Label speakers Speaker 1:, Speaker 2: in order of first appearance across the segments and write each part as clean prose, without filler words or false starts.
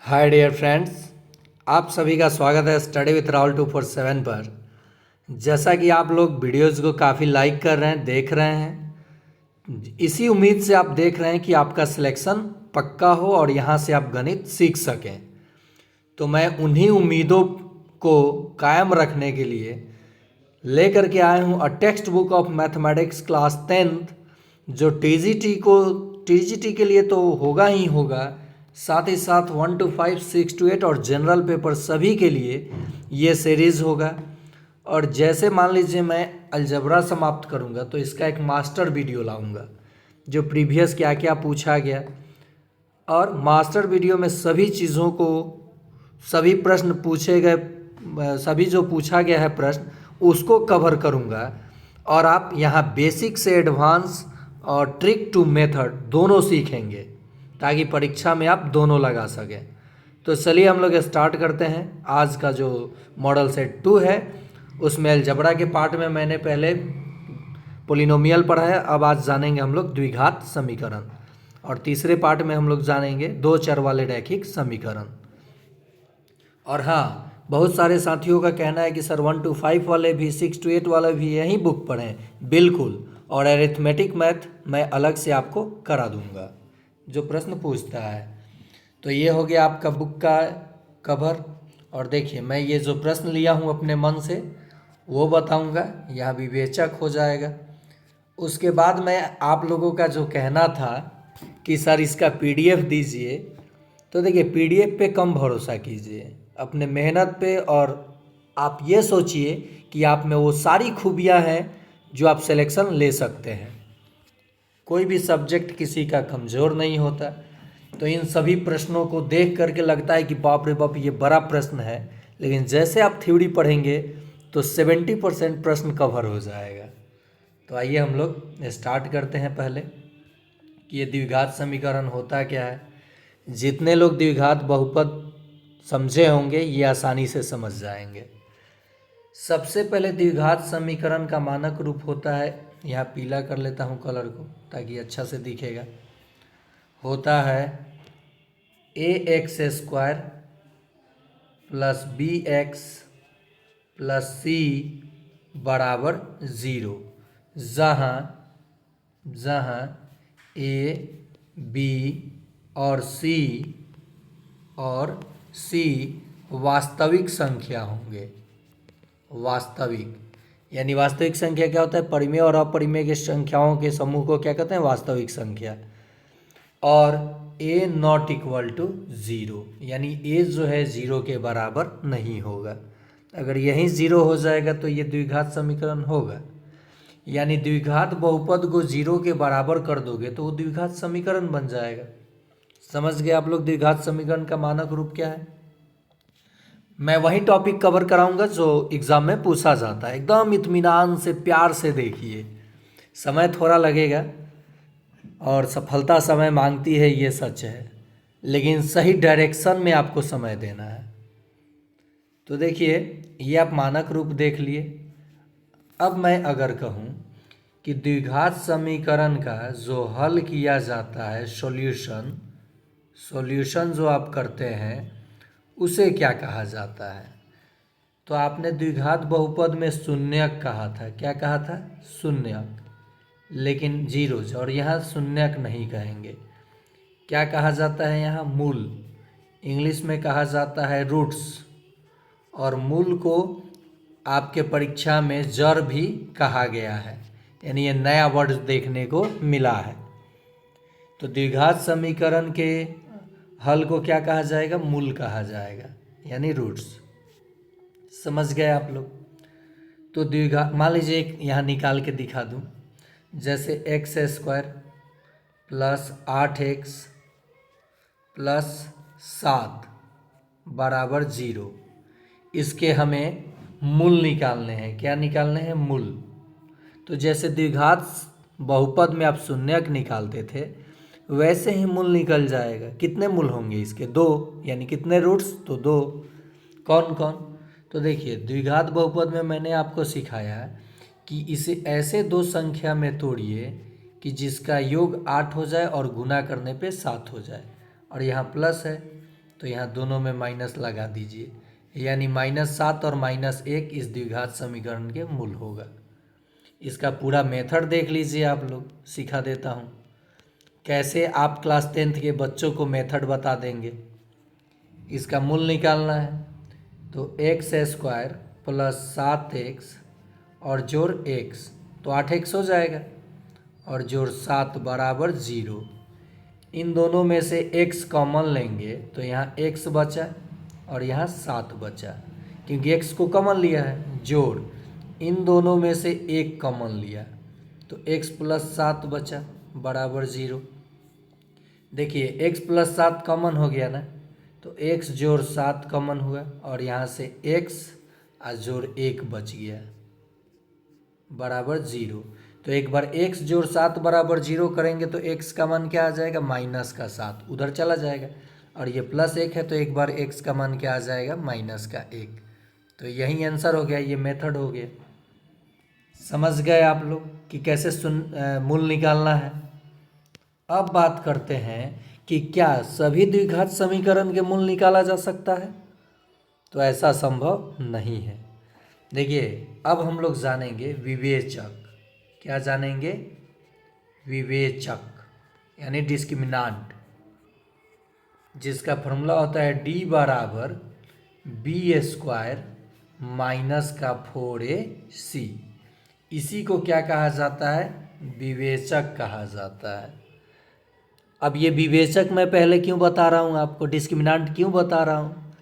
Speaker 1: Hi dear friends, आप सभी का स्वागत है स्टडी विथ राहुल 247 पर। जैसा कि आप लोग वीडियोज़ को काफ़ी लाइक कर रहे हैं, देख रहे हैं, इसी उम्मीद से आप देख रहे हैं कि आपका सिलेक्शन पक्का हो और यहाँ से आप गणित सीख सकें। तो मैं उन्हीं उम्मीदों को कायम रखने के लिए लेकर के आया हूँ a text book of mathematics class 10th, जो टीजीटी के लिए तो होगा ही होगा, साथ ही साथ 1 to 5, 6 to 8 और जनरल पेपर सभी के लिए ये सीरीज़ होगा। और जैसे मान लीजिए मैं अलजबरा समाप्त करूँगा तो इसका एक मास्टर वीडियो लाऊंगा जो प्रीवियस क्या क्या पूछा गया, और मास्टर वीडियो में सभी चीज़ों को, सभी प्रश्न पूछे गए, सभी जो पूछा गया है प्रश्न उसको कवर करूँगा। और आप यहाँ बेसिक से एडवांस और ट्रिक टू मेथड दोनों सीखेंगे ताकि परीक्षा में आप दोनों लगा सकें। तो चलिए हम लोग स्टार्ट करते हैं। आज का जो मॉडल सेट 2 है उसमें अलजबरा के पार्ट में मैंने पहले पोलिनोमियल पढ़ा है, अब आज जानेंगे हम लोग द्विघात समीकरण, और तीसरे पार्ट में हम लोग जानेंगे दो चर वाले रैखिक समीकरण। और हाँ, बहुत सारे साथियों का कहना है कि सर 1 to 5 वाले भी, 6 to 8 वाले भी यही बुक पढ़ें। बिल्कुल, और अरिथमेटिक मैथ मैं अलग से आपको करा दूंगा जो प्रश्न पूछता है। तो ये हो गया आपका बुक का कवर। और देखिए, मैं ये जो प्रश्न लिया हूँ अपने मन से वो बताऊंगा, यह विवेचक हो जाएगा। उसके बाद मैं आप लोगों का जो कहना था कि सर इसका पीडीएफ दीजिए, तो देखिए पीडीएफ पे कम भरोसा कीजिए, अपने मेहनत पे। और आप ये सोचिए कि आप में वो सारी खूबियाँ हैं जो आप सिलेक्शन ले सकते हैं। कोई भी सब्जेक्ट किसी का कमज़ोर नहीं होता। तो इन सभी प्रश्नों को देख करके लगता है कि बाप रे बाप ये बड़ा प्रश्न है, लेकिन जैसे आप थ्योरी पढ़ेंगे तो 70% प्रश्न कवर हो जाएगा। तो आइए हम लोग स्टार्ट करते हैं पहले कि ये द्विघात समीकरण होता क्या है। जितने लोग द्विघात बहुपद समझे होंगे ये आसानी से समझ जाएंगे। सबसे पहले द्विघात समीकरण का मानक रूप होता है, यहाँ पीला कर लेता हूँ कलर को ताकि अच्छा से दिखेगा, होता है ax² plus bx plus c बराबर 0, जहाँ a, b और c वास्तविक संख्या होंगे। वास्तविक यानी वास्तविक संख्या क्या होता है? परिमेय और अपरिमेय के संख्याओं के समूह को क्या कहते हैं? वास्तविक संख्या। और a नॉट इक्वल टू 0, यानी a जो है 0 के बराबर नहीं होगा। अगर यही 0 हो जाएगा तो ये द्विघात समीकरण होगा। यानी द्विघात बहुपद को 0 के बराबर कर दोगे तो वो द्विघात समीकरण बन जाएगा। समझ गए आप लोग द्विघात समीकरण का मानक रूप क्या है? मैं वही टॉपिक कवर कराऊंगा जो एग्ज़ाम में पूछा जाता है। एकदम इत्मीनान से, प्यार से देखिए। समय थोड़ा लगेगा और सफलता समय मांगती है, ये सच है, लेकिन सही डायरेक्शन में आपको समय देना है। तो देखिए, ये आप मानक रूप देख लिए। अब मैं अगर कहूँ कि द्विघात समीकरण का जो हल किया जाता है, सॉल्यूशन जो आप करते हैं उसे क्या कहा जाता है? तो आपने द्विघात बहुपद में शून्यक कहा था। क्या कहा था? शून्यक, लेकिन जीरोज, और यहाँ शून्यक नहीं कहेंगे। क्या कहा जाता है यहाँ? मूल। इंग्लिश में कहा जाता है रूट्स, और मूल को आपके परीक्षा में जड़ भी कहा गया है, यानी ये नया वर्ड देखने को मिला है। तो द्विघात समीकरण के हल को क्या कहा जाएगा? मूल कहा जाएगा, यानी रूट्स। समझ गए आप लोग? तो द्विघात, मान लीजिए एक यहाँ निकाल के दिखा दूँ, जैसे x² प्लस 8x प्लस 7 बराबर 0, इसके हमें मूल निकालने हैं। क्या निकालने हैं? मूल। तो जैसे द्विघात बहुपद में आप शून्यक निकालते थे वैसे ही मूल निकल जाएगा। कितने मूल होंगे इसके? 2, यानी कितने रूट्स? तो 2। कौन कौन? तो देखिए, द्विघात बहुपद में मैंने आपको सिखाया कि इसे ऐसे दो संख्या में तोड़िए कि जिसका योग 8 हो जाए और गुना करने पे 7 हो जाए, और यहाँ प्लस है तो यहाँ दोनों में माइनस लगा दीजिए, यानी -7 और -1 इस द्विघात समीकरण के मूल होगा। इसका पूरा मेथड देख लीजिए, आप लोग सिखा देता हूँ कैसे आप क्लास 10th के बच्चों को मेथड बता देंगे। इसका मूल निकालना है तो x² + 7x और जोड़ x, तो 8x हो जाएगा, और जोड़ 7 बराबर 0। इन दोनों में से x कॉमन लेंगे तो यहाँ x बचा और यहाँ 7 बचा, क्योंकि x को कॉमन लिया है। जोड़ इन दोनों में से एक कॉमन लिया तो x + 7 बचा बराबर 0। देखिए x + 7 कॉमन हो गया ना, तो x जोड़ 7 कॉमन हुआ और यहाँ से x और जोड़ 1 बच गया बराबर 0। तो एक बार x जोड़ 7 बराबर 0 करेंगे तो x का मान क्या आ जाएगा, -7 उधर चला जाएगा, और ये +1 है तो एक बार x का मान क्या आ जाएगा, -1। तो यही आंसर हो गया, ये मेथड हो गया। समझ गए आप लोग कि कैसे मूल निकालना है। अब बात करते हैं कि क्या सभी द्विघात समीकरण के मूल निकाला जा सकता है, तो ऐसा संभव नहीं है। देखिए अब हम लोग जानेंगे विवेचक। क्या जानेंगे, विवेचक यानी डिस्क्रिमिनांट, जिसका फॉर्मूला होता है d बराबर b² - 4ac। इसी को क्या कहा जाता है, विवेचक कहा जाता है। अब ये विवेचक मैं पहले क्यों बता रहा हूँ आपको, डिस्क्रिमिनांट क्यों बता रहा हूँ,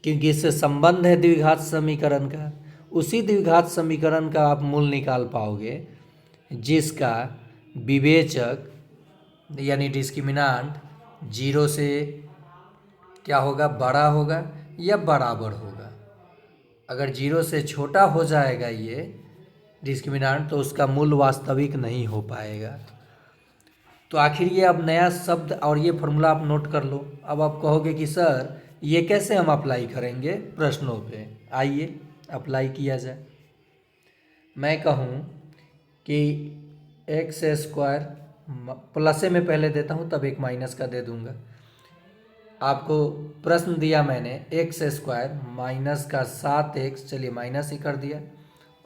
Speaker 1: क्योंकि इससे संबंध है द्विघात समीकरण का। उसी द्विघात समीकरण का आप मूल निकाल पाओगे जिसका विवेचक यानी डिस्क्रिमिनांट 0 से क्या होगा, बड़ा होगा या बराबर होगा। अगर 0 से छोटा हो जाएगा ये डिस्क्रिमिनांट तो उसका मूल वास्तविक नहीं हो पाएगा। तो आखिर ये अब नया शब्द और ये फॉर्मूला आप नोट कर लो। अब आप कहोगे कि सर ये कैसे हम अप्लाई करेंगे प्रश्नों पे, आइए अप्लाई किया जाए। मैं कहूँ कि x² प्लस में पहले देता हूँ, तब एक माइनस का दे दूँगा। आपको प्रश्न दिया मैंने x² - 7x, चलिए माइनस ही कर दिया,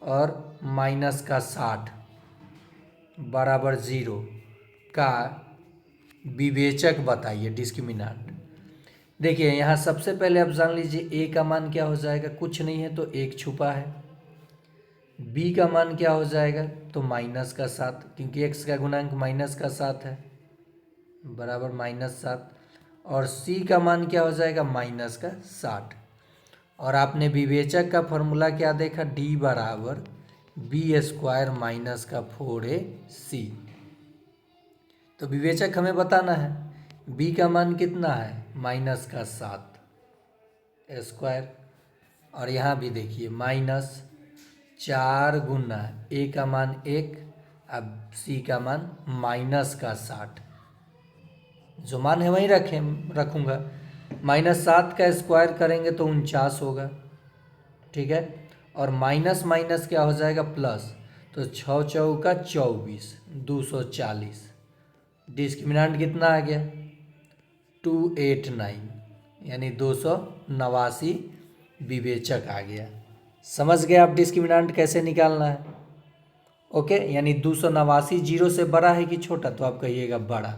Speaker 1: और -60 बराबर 0 का विवेचक बताइए, डिस्क्रिमिनांट। देखिए यहाँ सबसे पहले आप जान लीजिए a का मान क्या हो जाएगा, कुछ नहीं है तो 1 छुपा है। b का मान क्या हो जाएगा, तो -7, क्योंकि x का गुणांक -7 है बराबर -7, और c का मान क्या हो जाएगा, -60। और आपने विवेचक का फॉर्मूला क्या देखा, d बराबर b² - 4ac। तो विवेचक हमें बताना है, b का मान कितना है, -7 स्क्वायर, और यहाँ भी देखिए -4 गुना a का मान 1, अब c का मान -60, जो मान है वहीं रखूँगा। -7 का स्क्वायर करेंगे तो 49 होगा, ठीक है, और माइनस माइनस क्या हो जाएगा, प्लस, तो 6 चौका 24, 240। डिस्क्रिमिनांट कितना आ गया, 289, यानी 289 विवेचक आ गया। समझ गए आप डिस्क्रिमिनांट कैसे निकालना है। ओके, यानी 289 जीरो से बड़ा है कि छोटा, तो आप कहिएगा बड़ा।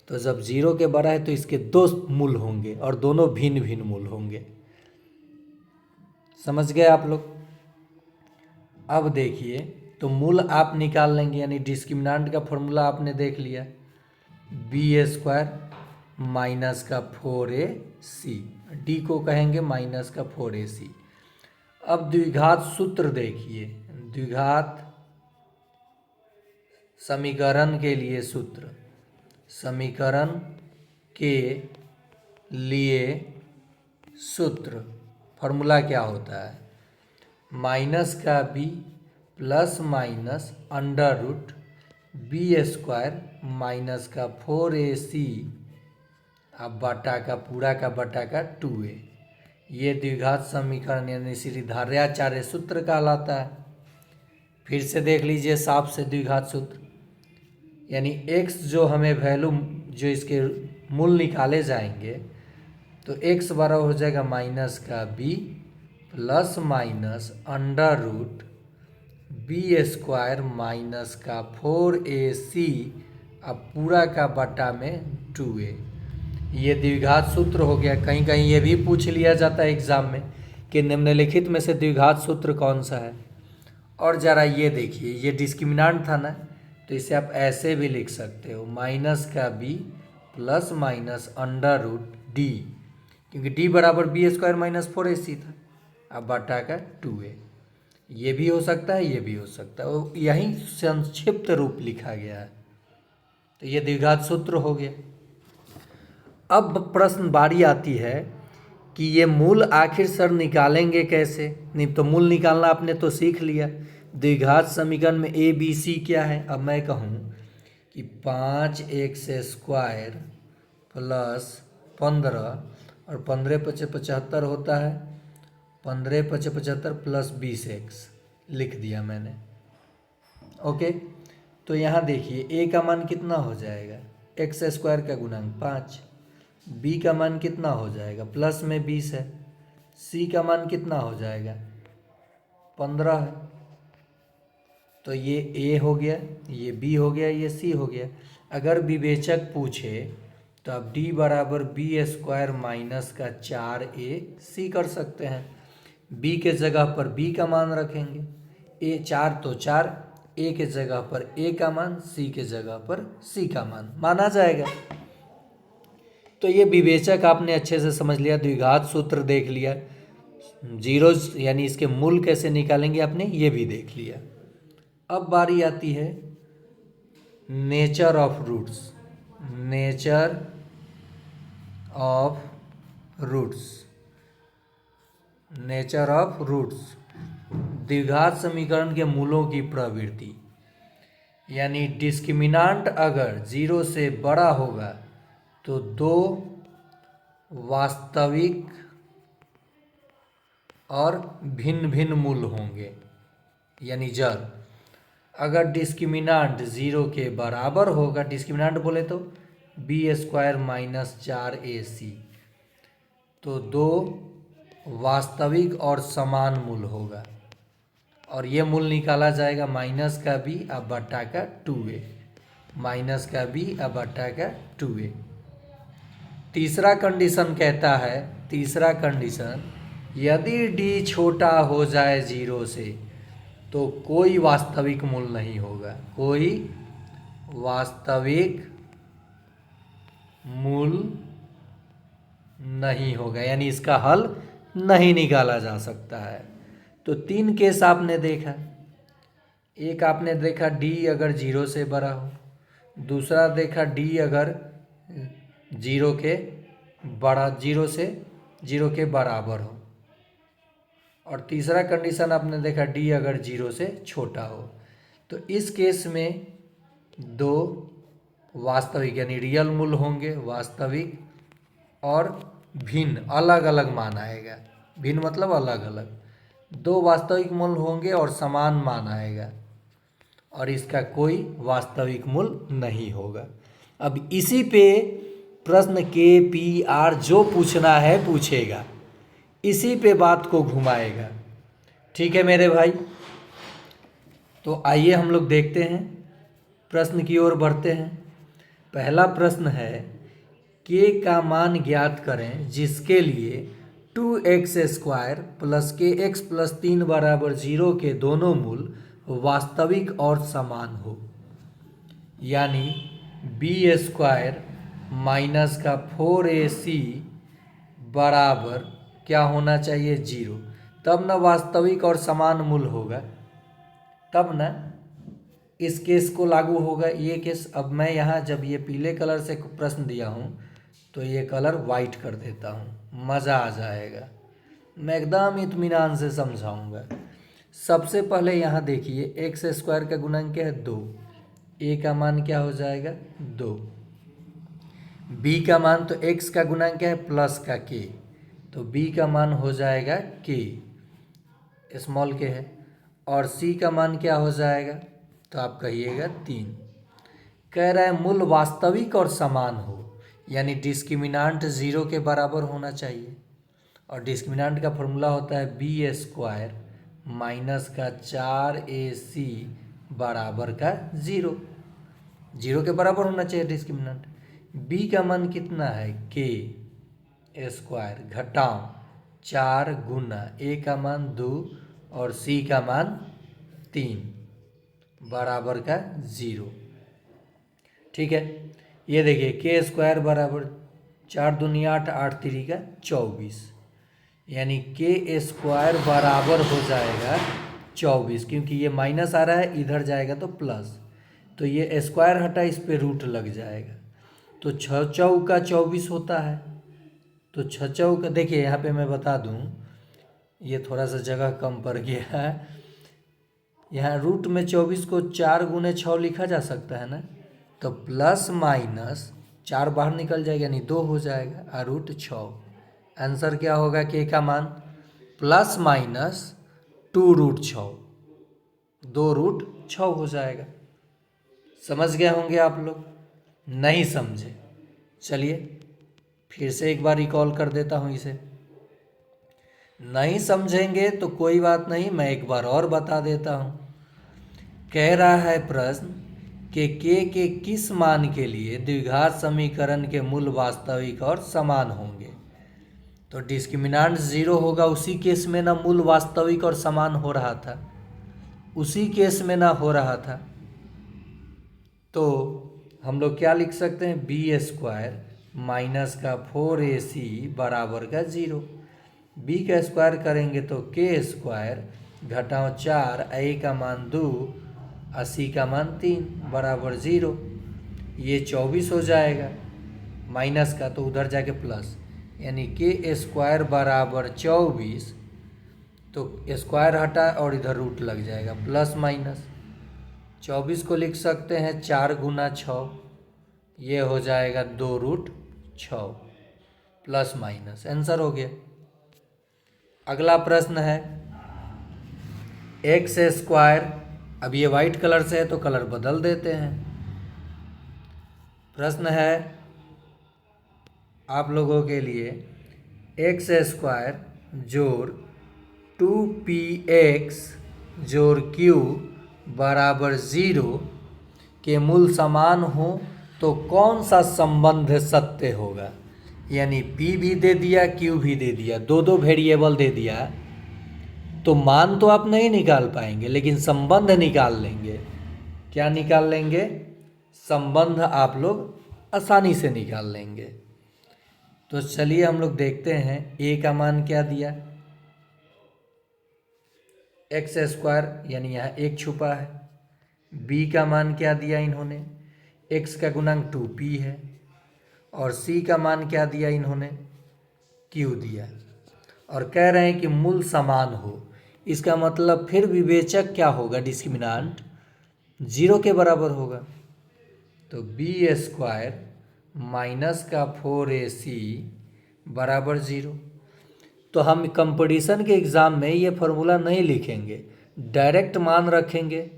Speaker 1: तो जब जीरो के बड़ा है तो इसके दो मूल होंगे और दोनों भिन्न भिन्न मूल होंगे। समझ गए आप लोग। अब देखिए, तो मूल आप निकाल लेंगे, यानी डिस्क्रिमिनांट का फॉर्मूला आपने देख लिया, b² - 4ac, d को कहेंगे -4ac। अब द्विघात सूत्र देखिए, द्विघात समीकरण के लिए सूत्र, समीकरण के लिए सूत्र फॉर्मूला क्या होता है, माइनस का b plus minus √b² - 4ac अब बटा का पूरा का बटा का 2a। ये द्विघात समीकरण यानी श्रीधार्याचार्य सूत्र कहलाता है। फिर से देख लीजिए साफ से द्विघात सूत्र, यानी x जो हमें वैल्यू जो इसके मूल निकाले जाएंगे तो x बराबर हो जाएगा माइनस का b plus minus under root B square minus का 4ac अब पूरा का बटा में 2a। ये द्विघात सूत्र हो गया। कहीं कहीं ये भी पूछ लिया जाता है एग्जाम में कि निम्नलिखित में से द्विघात सूत्र कौन सा है। और ज़रा ये देखिए, ये डिस्क्रिमिनांट था ना, तो इसे आप ऐसे भी लिख सकते हो माइनस का b plus minus under root D, क्योंकि d बराबर बी स्क्वायर माइनस 4ac था, अब बटा का 2a। ये भी हो सकता है, ये भी हो सकता है, और यही संक्षिप्त रूप लिखा गया है। तो ये द्विघात सूत्र हो गया। अब प्रश्न बारी आती है कि ये मूल आखिर सर निकालेंगे कैसे। नहीं तो मूल निकालना आपने तो सीख लिया। द्विघात समीकरण में ए बी सी क्या है। अब मैं कहूँ कि 5x स्क्वायर प्लस 15 और 15 पचे 75 होता है, 15 पचे 75 प्लस 20x लिख दिया मैंने। ओके, तो यहाँ देखिए a का मान कितना हो जाएगा, x स्क्वायर का गुणांक 5, b का मान कितना हो जाएगा, प्लस में 20 है, c का मान कितना हो जाएगा 15 है। तो ये a हो गया, ये b हो गया, ये c हो गया। अगर विवेचक पूछे तो आप d बराबर बी स्क्वायर माइनस का 4ac कर सकते हैं। b के जगह पर b का मान रखेंगे, a 4 तो 4, a के जगह पर a का मान, c के जगह पर c का मान माना जाएगा। तो ये विवेचक आपने अच्छे से समझ लिया, द्विघात सूत्र देख लिया, जीरोज यानी इसके मूल कैसे निकालेंगे आपने ये भी देख लिया। अब बारी आती है nature of roots. Nature of roots, nature of roots, द्विघात समीकरण के मूलों की प्रवृत्ति। यानी डिस्क्रिमिनांट अगर 0 से बड़ा होगा तो दो वास्तविक और भिन्न भिन्न मूल होंगे, यानी जड़। अगर डिस्क्रिमिनांट 0 के बराबर होगा, डिस्क्रिमिनांट बोले तो बी स्क्वायर माइनस 4ac, तो दो वास्तविक और समान मूल होगा, और ये मूल निकाला जाएगा माइनस का b अब बटा का 2a, माइनस का b अब बटा का 2a। तीसरा कंडीशन कहता है, तीसरा कंडीशन, यदि d छोटा हो जाए 0 से तो कोई वास्तविक मूल नहीं होगा, कोई वास्तविक मूल नहीं होगा, यानी इसका हल नहीं निकाला जा सकता है। तो 3 केस आपने देखा, एक आपने देखा d अगर 0 से बड़ा हो, दूसरा देखा d अगर 0 के बराबर हो, और तीसरा कंडीशन आपने देखा d अगर 0 से छोटा हो। तो इस केस में दो वास्तविक यानी रियल मूल होंगे, वास्तविक, और भिन्न अलग अलग मान आएगा। भिन्न मतलब अलग अलग, दो वास्तविक मूल होंगे और समान मान आएगा, और इसका कोई वास्तविक मूल नहीं होगा। अब इसी पे प्रश्न KPR जो पूछना है पूछेगा, इसी पे बात को घुमाएगा। ठीक है मेरे भाई, तो आइए हम लोग देखते हैं, प्रश्न की ओर बढ़ते हैं। पहला प्रश्न है, k का मान ज्ञात करें जिसके लिए 2x square plus kx plus 3 बराबर 0 के दोनों मूल वास्तविक और समान हो। यानी बी स्क्वायर माइनस का 4ac बराबर क्या होना चाहिए 0, तब न वास्तविक और समान मूल होगा, तब न इस केस को लागू होगा ये केस। अब मैं यहाँ जब ये पीले कलर से प्रश्न दिया हूँ तो ये कलर वाइट कर देता हूँ, मज़ा आ जाएगा, मैं एकदम इत्मीनान से समझाऊँगा। सबसे पहले यहाँ देखिए, एक्स स्क्वायर का गुणन क्या है 2, a का मान क्या हो जाएगा 2, b का मान तो x का गुणन क्या है प्लस का k, तो b का मान हो जाएगा k स्मॉल k है, और c का मान क्या हो जाएगा, तो आप कहिएगा 3। कह रहा है मूल वास्तविक और समान हो, यानी डिस्क्रिमिनांट 0 के बराबर होना चाहिए। और डिस्क्रिमिनांट का फॉर्मूला होता है बी स्क्वायर माइनस का 4ac बराबर का 0। 0 के बराबर होना चाहिए डिस्क्रिमिनांट। बी का मान कितना है के स्क्वायर घटाओ 4 गुना ए का मान 2 और सी का मान 3 बराबर का 0। ठीक है, ये देखिए के स्क्वायर बराबर 4 दूनी 8, 8 3 का 24, यानी के स्क्वायर बराबर हो जाएगा 24, क्योंकि ये माइनस आ रहा है इधर जाएगा तो प्लस, तो ये स्क्वायर हटा इस पे रूट लग जाएगा, तो 6 चौका 24 होता है। तो 6 चौका देखिए यहाँ पे मैं बता दूँ, ये थोड़ा सा जगह कम पड़ गया है, यहाँ रूट में 24 को 4 गुने 6 लिखा जा सकता है ना, तो प्लस माइनस 4 बाहर निकल जाएगा यानी 2 हो जाएगा और रूट 6। आंसर क्या होगा के का मान प्लस माइनस 2 रूट 6, 2 रूट 6 हो जाएगा। समझ गए होंगे आप लोग? नहीं समझे? चलिए फिर से एक बार रिकॉल कर देता हूँ इसे। नहीं समझेंगे तो कोई बात नहीं, मैं एक बार और बता देता हूँ। कह रहा है प्रश्न कि के किस मान के लिए द्विघात समीकरण के मूल वास्तविक और समान होंगे। तो डिस्क्रिमिनांट 0 होगा, उसी केस में ना मूल वास्तविक और समान हो रहा था, उसी केस में ना हो रहा था। तो हम लोग क्या लिख सकते हैं, बी स्क्वायर माइनस का 4ac बराबर का 0। बी का स्क्वायर करेंगे तो के स्क्वायर घटाओ 4 ए का मान 2 80 का मान 3 बराबर 0। ये 24 हो जाएगा माइनस का, तो उधर जाके प्लस, यानी के स्क्वायर बराबर 24, तो स्क्वायर हटा और इधर रूट लग जाएगा, प्लस माइनस 24 को लिख सकते हैं 4 गुना 6, ये हो जाएगा 2 रूट 6 प्लस माइनस, आंसर हो गया। अगला प्रश्न है एक्स स्क्वायर, अब ये वाइट कलर से है तो कलर बदल देते हैं। प्रश्न है आप लोगों के लिए, एक्स स्क्वायर जोड़ 2px जोड़ q बराबर 0 के मूल समान हो तो कौन सा संबंध सत्य होगा। यानी p भी दे दिया q भी दे दिया, दो दो वेरिएबल दे दिया, तो मान तो आप नहीं निकाल पाएंगे लेकिन संबंध निकाल लेंगे। क्या निकाल लेंगे? संबंध आप लोग आसानी से निकाल लेंगे। तो चलिए हम लोग देखते हैं a का मान क्या दिया, एक्स स्क्वायर यानी यहाँ एक छुपा है। b का मान क्या दिया इन्होंने, x का गुणांक 2p है, और c का मान क्या दिया इन्होंने, q दिया, और कह रहे हैं कि मूल समान हो। इसका मतलब फिर विवेचक क्या होगा, डिस्क्रिमिनांट 0 के बराबर होगा। तो बी स्क्वायर माइनस का 4ac बराबर 0। तो हम कंपटीशन के एग्ज़ाम में ये फार्मूला नहीं लिखेंगे, डायरेक्ट मान रखेंगे।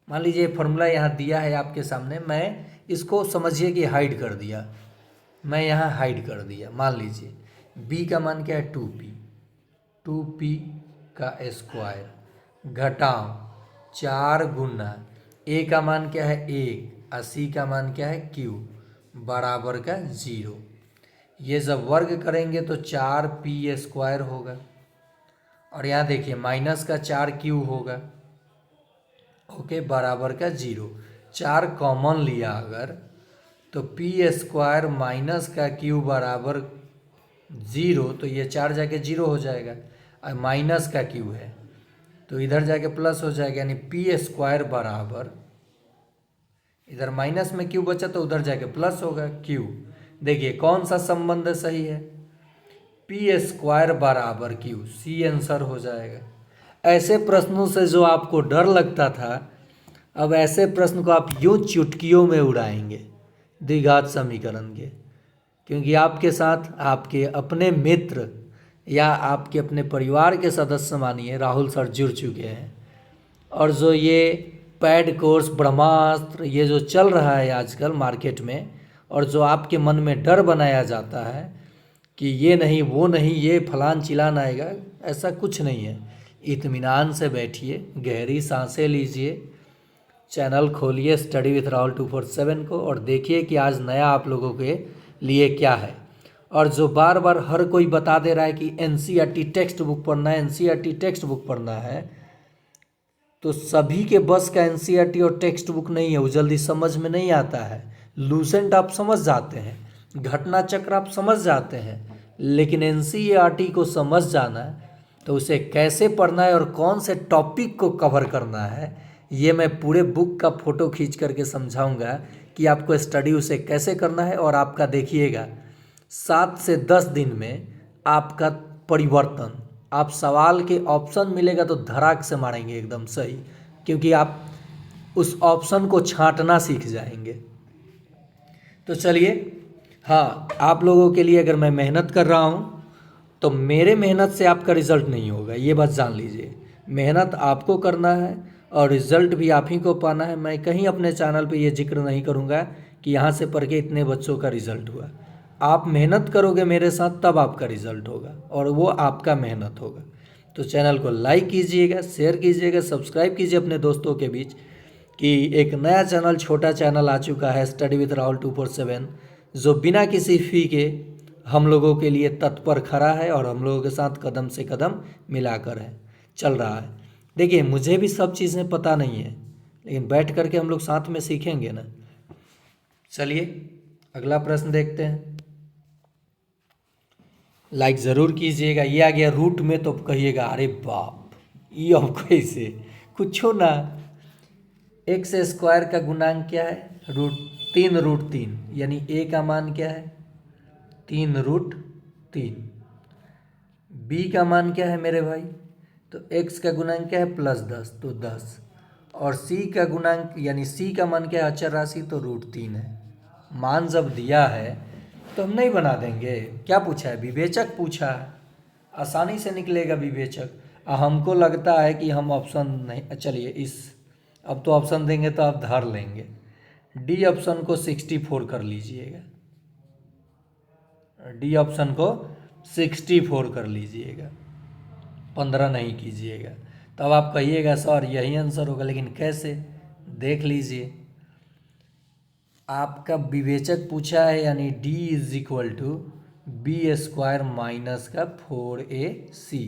Speaker 1: मान लीजिए फार्मूला यहाँ दिया है आपके सामने, मैं इसको समझिए कि हाइड कर दिया, मैं यहाँ हाइड कर दिया। मान लीजिए b का मान क्या है 2p का स्क्वायर घटाओ 4 गुना a का मान क्या है 1 और c का मान क्या है q बराबर का 0। ये जब वर्ग करेंगे तो 4p स्क्वायर होगा, और यहाँ देखिए माइनस का 4q होगा, ओके, बराबर का 0। 4 कॉमन लिया अगर तो p स्क्वायर माइनस का q बराबर 0, तो ये 4 जाके 0 हो जाएगा, और माइनस का q है तो इधर जाके प्लस हो जाएगा, यानी p स्क्वायर बराबर, इधर माइनस में q बचा तो उधर जाके प्लस होगा q। देखिए कौन सा संबंध सही है, p स्क्वायर बराबर q, सी आंसर हो जाएगा। ऐसे प्रश्नों से जो आपको डर लगता था, अब ऐसे प्रश्न को आप यूँ चुटकियों में उड़ाएंगे द्विघात समीकरण के, क्योंकि आपके साथ आपके अपने मित्र या आपके अपने परिवार के सदस्य मानिए राहुल सर जुड़ चुके हैं, और जो ये पैड कोर्स ब्रह्मास्त्र ये जो चल रहा है आजकल मार्केट में, और जो आपके मन में डर बनाया जाता है कि ये नहीं वो नहीं, ये फलान चिलान आएगा, ऐसा कुछ नहीं है। इत्मीनान से बैठिए, गहरी सांसें लीजिए, चैनल खोलिए स्टडी विथ राहुल 247 को और देखिए कि आज नया आप लोगों के लिए क्या है। और जो बार बार हर कोई बता दे रहा है कि एनसीईआरटी टेक्स्ट बुक पढ़ना है, एनसीईआरटी टेक्स्ट बुक पढ़ना है, तो सभी के बस का एनसीईआरटी और टेक्स्ट बुक नहीं है, वो जल्दी समझ में नहीं आता है। लूसेंट आप समझ जाते हैं, घटना चक्र आप समझ जाते हैं, लेकिन एनसीईआरटी को समझ जाना है तो उसे कैसे पढ़ना है और कौन से टॉपिक को कवर करना है, ये मैं पूरे बुक का फ़ोटो खींच करके समझाऊंगा कि आपको स्टडी उसे कैसे करना है। और आपका देखिएगा 7 से 10 दिन में आपका परिवर्तन, आप सवाल के ऑप्शन मिलेगा तो धड़ाक से मारेंगे एकदम सही, क्योंकि आप उस ऑप्शन को छांटना सीख जाएंगे। तो चलिए, हाँ, आप लोगों के लिए अगर मैं मेहनत कर रहा हूँ तो मेरे मेहनत से आपका रिज़ल्ट नहीं होगा, ये बात जान लीजिए। मेहनत आपको करना है और रिज़ल्ट भी आप ही को पाना है। मैं कहीं अपने चैनल पे ये जिक्र नहीं करूँगा कि यहाँ से पढ़ के इतने बच्चों का रिज़ल्ट हुआ। आप मेहनत करोगे मेरे साथ तब आपका रिज़ल्ट होगा और वो आपका मेहनत होगा। तो चैनल को लाइक कीजिएगा, शेयर कीजिएगा, सब्सक्राइब कीजिए अपने दोस्तों के बीच कि एक नया चैनल, छोटा चैनल आ चुका है स्टडी विथ राहुल 247, जो बिना किसी फ़ी के हम लोगों के लिए तत्पर खड़ा है और हम लोगों के साथ कदम से कदम मिलाकर है चल रहा है। देखिए, मुझे भी सब चीज़ें पता नहीं है, लेकिन बैठ करके हम लोग साथ में सीखेंगे ना। चलिए अगला प्रश्न देखते हैं। लाइक ज़रूर कीजिएगा। ये आ गया रूट में तो कहिएगा अरे बाप, ये अब कैसे, कुछ हो ना। एक्स स्क्वायर का गुणांक क्या है? √3 यानी ए का मान क्या है? 3√3। बी का मान क्या है मेरे भाई? तो एक्स का गुणांक क्या है? +10, तो 10। और सी का गुणांक यानी सी का मान क्या है? अचर राशि, तो √3 है। मान जब दिया है तो हम नहीं बना देंगे। क्या पूछा है? विवेचक पूछा है, आसानी से निकलेगा विवेचक। हमको लगता है कि हम ऑप्शन नहीं, चलिए अब तो ऑप्शन देंगे तो आप धार लेंगे। डी ऑप्शन को 64 कर लीजिएगा, डी ऑप्शन को 64 कर लीजिएगा, 15 नहीं कीजिएगा। तब आप कहिएगा सर यही आंसर होगा, लेकिन कैसे, देख लीजिए। आपका विवेचक पूछा है यानी D = B² - 4AC।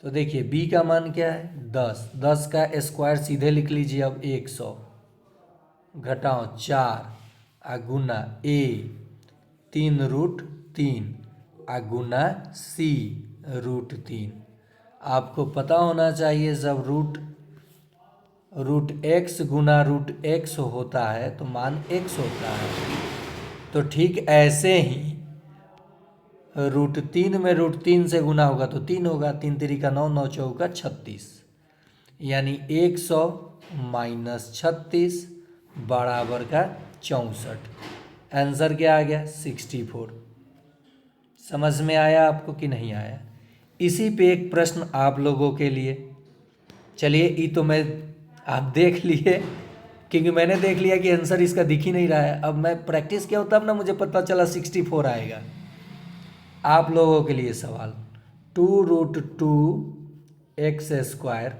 Speaker 1: तो देखिए B का मान क्या है? 10। 10 का स्क्वायर सीधे लिख लीजिए अब 100, घटाओ 4 गुना A 3√3 गुना C √3। आपको पता होना चाहिए जब √x गुना √x होता है तो मान x होता है। तो ठीक ऐसे ही √3 में √3 से गुना होगा तो 3 होगा। 3 3 का 9, 9 4 36, यानी 100 - 36 बराबर का 64। आंसर क्या आ गया? 64। समझ में आया आपको कि नहीं आया? इसी पे एक प्रश्न आप लोगों के लिए। चलिए, ये तो आप देख लिए, क्योंकि मैंने देख लिया कि आंसर इसका दिख ही नहीं रहा है। अब मैं प्रैक्टिस किया हूँ तब ना मुझे पता चला 64 आएगा। आप लोगों के लिए सवाल, 2√2x²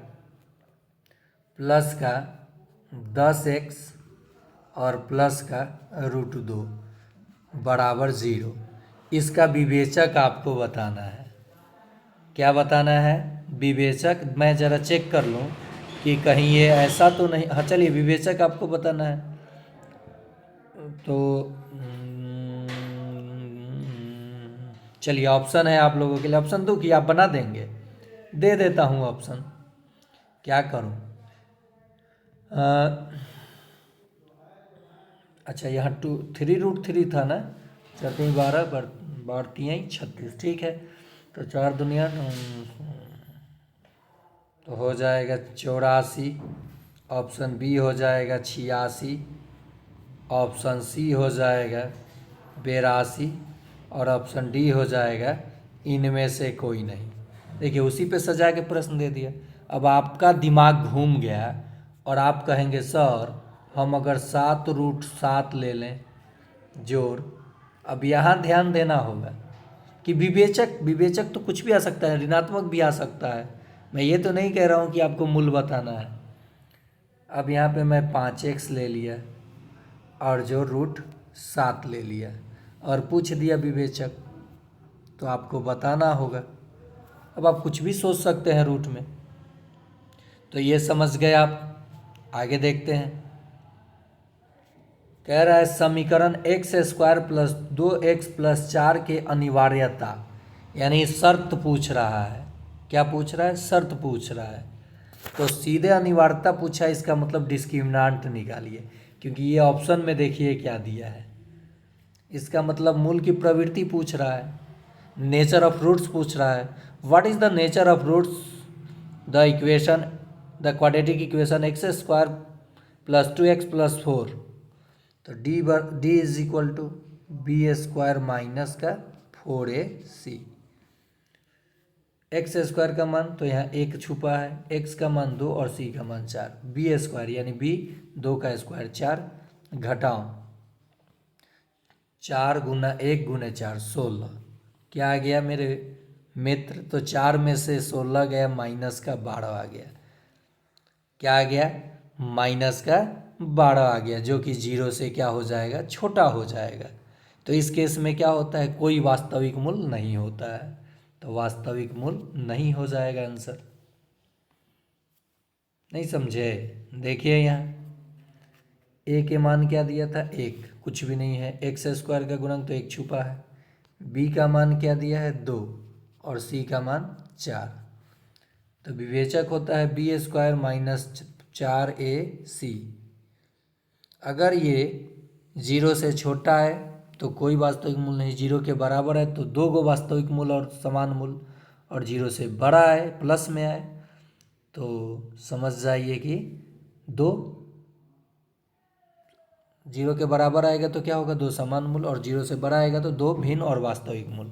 Speaker 1: प्लस का 10x और प्लस का √2 बराबर 0। इसका विवेचक आपको बताना है। क्या बताना है? विवेचक। मैं ज़रा चेक कर लूँ कि कहीं ये ऐसा तो नहीं। हाँ चलिए, विवेचक आपको बताना है तो चलिए ऑप्शन है आप लोगों के लिए। ऑप्शन दो कि आप बना देंगे? दे देता हूँ ऑप्शन, क्या करूँ। अच्छा, यहाँ 3√3 था ना, 4 12 3 36, ठीक है। तो 4 दूनिया तो हो जाएगा 84, ऑप्शन बी हो जाएगा 86, ऑप्शन सी हो जाएगा 82 और ऑप्शन डी हो जाएगा इनमें से कोई नहीं। देखिए, उसी पे सजा के प्रश्न दे दिया। अब आपका दिमाग घूम गया और आप कहेंगे सर हम अगर 7√7 ले लें जोड़। अब यहाँ ध्यान देना होगा कि विवेचक विवेचक तो कुछ भी आ सकता है, ऋणात्मक भी आ सकता है। मैं ये तो नहीं कह रहा हूँ कि आपको मूल बताना है। अब यहाँ पे मैं 5x ले लिया और जो √7 ले लिया और पूछ दिया विवेचक, तो आपको बताना होगा। अब आप कुछ भी सोच सकते हैं रूट में। तो ये समझ गए आप। आगे देखते हैं। कह रहा है समीकरण x² + 2x + 4 के अनिवार्यता, यानी शर्त पूछ रहा है। क्या पूछ रहा है? शर्त पूछ रहा है। तो सीधे अनिवार्यता पूछा, इसका मतलब डिस्क्रिमिनेंट निकालिए, क्योंकि ये ऑप्शन में देखिए क्या दिया है। इसका मतलब मूल की प्रवृत्ति पूछ रहा है, नेचर ऑफ रूट्स पूछ रहा है। What is the nature of roots? The equation, the quadratic equation x² + 2x + 4। तो d is equal to b² - 4ac। x² का मान तो यहाँ 1 छुपा है, x का मान 2 और c का मान 4। b² यानी b 2 का स्क्वायर 4, घटाओ 4 × 1 × 4 16। क्या आ गया मेरे मित्र? तो 4 में से 16 गया, -12 आ गया। क्या आ गया? -12 आ गया, जो कि 0 से क्या हो जाएगा? छोटा हो जाएगा। तो इस केस में क्या होता है? कोई वास्तविक मूल नहीं होता है, तो वास्तविक मूल नहीं हो जाएगा आंसर। नहीं समझे? देखिए यहाँ a के मान क्या दिया था? 1, कुछ भी नहीं है। x² का गुणक तो 1 छुपा है। b का मान क्या दिया है? 2 और c का मान 4। तो विवेचक होता है b² - 4ac। अगर ये 0 से छोटा है तो कोई वास्तविक मूल नहीं, 0 के बराबर है तो 2 गो वास्तविक मूल और समान मूल, और 0 से बड़ा है, प्लस में है, तो समझ जाइए कि 2। 0 के बराबर आएगा तो क्या होगा? 2 समान मूल, और 0 से बड़ा आएगा तो 2 भिन्न और वास्तविक मूल।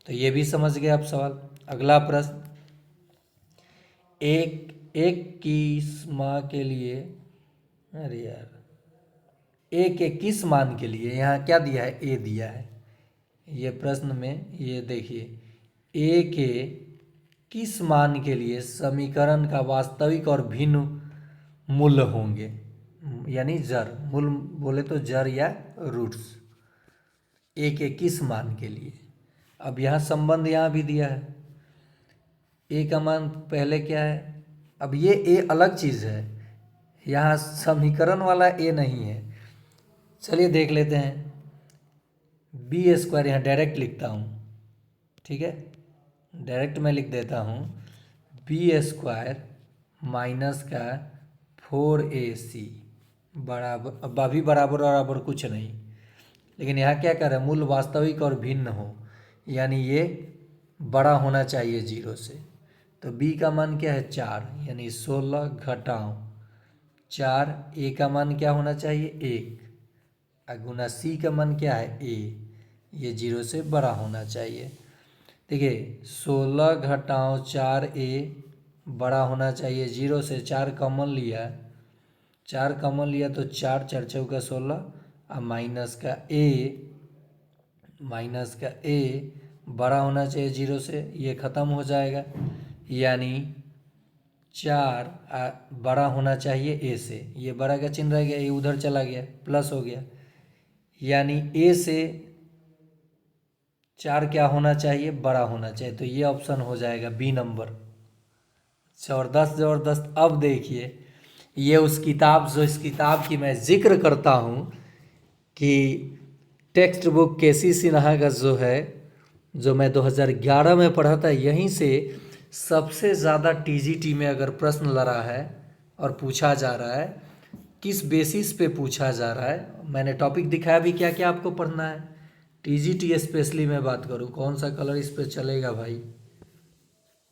Speaker 1: तो ये भी समझ गए आप सवाल। अगला प्रश्न, एक किस माह के लिए, अरे यार, ए के किस मान के लिए, यहाँ क्या दिया है? ए दिया है। ये प्रश्न में ये देखिए, ए के किस मान के लिए समीकरण का वास्तविक और भिन्न मूल होंगे, यानी जड़। मूल बोले तो जड़ या रूट्स। ए के किस मान के लिए। अब यहाँ संबंध यहाँ भी दिया है। ए का मान पहले क्या है? अब ये ए अलग चीज़ है, यहाँ समीकरण वाला ए नहीं है। चलिए देख लेते हैं। b² यहाँ डायरेक्ट लिखता हूँ, ठीक है, डायरेक्ट मैं लिख देता हूँ b² - 4ac बराबर, अब अभी बराबर बराबर कुछ नहीं, लेकिन यहाँ क्या कर रहे हैं? मूल वास्तविक और भिन्न हो, यानी ये बड़ा होना चाहिए 0 से। तो b का मान क्या है? 4, यानी 16 घटाओ 4। a का मान क्या होना चाहिए? 1 गुना c का मान क्या है? a, ये 0 से बड़ा होना चाहिए। देखिए 16 घटाओ 4a बड़ा होना चाहिए 0 से। 4 कॉमन लिया, 4 कॉमन लिया तो 4 4 चौका 16, और माइनस का a बड़ा होना चाहिए 0 से, ये ख़त्म हो जाएगा, यानी 4 बड़ा होना चाहिए a से। ये बड़ा का चिन्ह रह गया, ये उधर चला गया, प्लस हो गया, यानी a से 4 क्या होना चाहिए? बड़ा होना चाहिए। तो ये ऑप्शन हो जाएगा बी नंबर। ज़बरदस्त ज़बरदस्त। अब देखिए, ये उस किताब, जो इस किताब की मैं जिक्र करता हूँ कि टेक्स्ट बुक केसी सिन्हा का जो है, जो मैं 2011 में पढ़ा था, यहीं से सबसे ज़्यादा टीजीटी में अगर प्रश्न लड़ा है और पूछा जा रहा है, किस बेसिस पे पूछा जा रहा है, मैंने टॉपिक दिखाया भी क्या क्या आपको पढ़ना है। टीजीटी स्पेशली मैं बात करूँ, कौन सा कलर इस पे चलेगा भाई?